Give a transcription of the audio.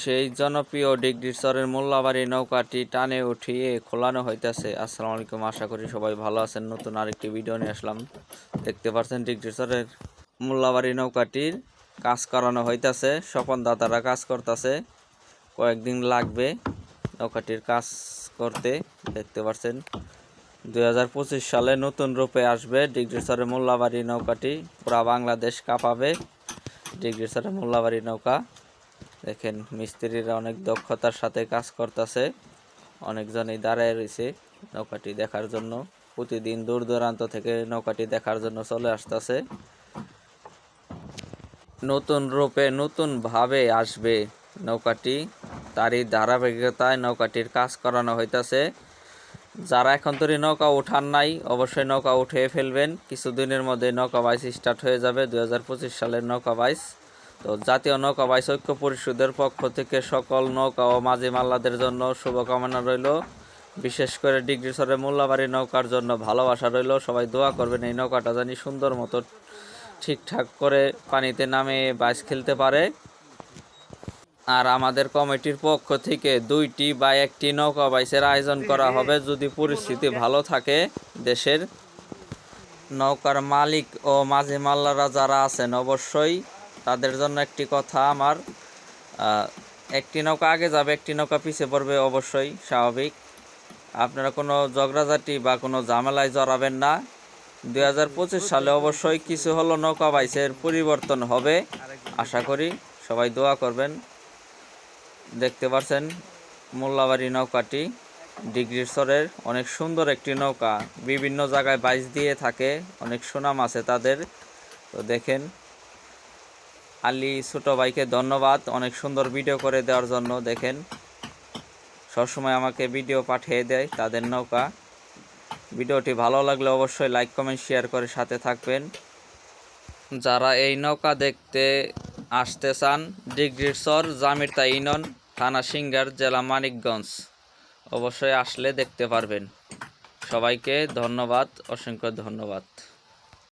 সেই জনপ্রিয় ডিগরিচরের মোল্লাবাড়ি নৌকাটি টানে উঠিয়ে খোলানো হইতেছে। আসসালামু আলাইকুম, আশা করি সবাই ভালো আছেন। নতুন আরেকটি ভিডিও নিয়ে আসলাম। দেখতে পাচ্ছেন ডিগরিচরের মোল্লাবাড়ি নৌকাটির কাজ করানো হইতেছে। স্বপন দাতারা কাজ করতেছে, কয়েকদিন লাগবে নৌকাটির কাজ করতে। দেখতে পাচ্ছেন 2025 সালে নতুন রূপে আসবে ডিগরিচরের মোল্লাবাড়ি নৌকাটি। পুরা বাংলাদেশ কাঁপাবে ডিগরিচরের মোল্লাবাড়ি নৌকা। দেখেন মিস্ত্রিরা অনেক দক্ষতার সাথে কাজ করতেছে, অনেকজনই দাঁড়ায় রয়েছে নৌকাটি দেখার জন্য। প্রতিদিন দূর দূরান্ত থেকে নৌকাটি দেখার জন্য চলে আসতেছে। নতুন রূপে নতুনভাবে আসবে নৌকাটি, তারই ধারাবাহিকতায় নৌকাটির কাজ করানো হইতেছে। যারা এখন তৈরি নৌকা উঠান নাই, অবশ্যই নৌকা উঠে ফেলবেন। কিছুদিনের মধ্যে নৌকা বাইচ স্টার্ট হয়ে যাবে, 2025 সালের নৌকা বাইচ। তো জাতীয় নৌকা বাইচ ঐক্য পরিষদের পক্ষ থেকে সকল নৌকা ও মাঝি মাল্লাদের জন্য শুভকামনা রইল। বিশেষ করে ডিগরিচরের মোল্লাবাড়ি নৌকার জন্য ভালোবাসা রইল। সবাই দোয়া করবেন এই নৌকাটা জানি সুন্দর মতো ঠিকঠাক করে পানিতে নামে বাইচ খেলতে পারে। আর আমাদের কমিটির পক্ষ থেকে 2টি বা 1টি নৌকা বাইচের আয়োজন করা হবে যদি পরিস্থিতি ভালো থাকে। দেশের নৌকার মালিক ও মাঝি মাল্লারা যারা আছেন, অবশ্যই তাদের জন্য একটি কথা আমার, একটি নৌকা আগে যাবে, একটি নৌকা পিছিয়ে পড়বে, অবশ্যই স্বাভাবিক। আপনারা কোনো ঝগড়াঝাটি বা কোনো ঝামেলায় জড়াবেন না। 2025 সালে অবশ্যই কিছু হলো নৌকা বাইচের পরিবর্তন হবে, আশা করি। সবাই দোয়া করবেন। দেখতে পাচ্ছেন মোল্লাবাড়ি নৌকাটি ডিগরিচরের অনেক সুন্দর একটি নৌকা, বিভিন্ন জায়গায় বাইচ দিয়ে থাকে, অনেক সুনাম আছে তাদের। তো দেখেন, আলী ছোটো ভাইকে ধন্যবাদ অনেক সুন্দর ভিডিও করে দেওয়ার জন্য। দেখেন সবসময় আমাকে ভিডিও পাঠিয়ে দেয় তাদের নৌকা। ভিডিওটি ভালো লাগলে অবশ্যই লাইক কমেন্ট শেয়ার করে সাথে থাকবেন। যারা এই নৌকা দেখতে আসতে চান, ডিগরিচর জামিরতা ইউনিয়ন, থানা সিংগার, জেলা মানিকগঞ্জ, অবশ্যই আসলে দেখতে পারবেন। সবাইকে ধন্যবাদ, অসংখ্য ধন্যবাদ।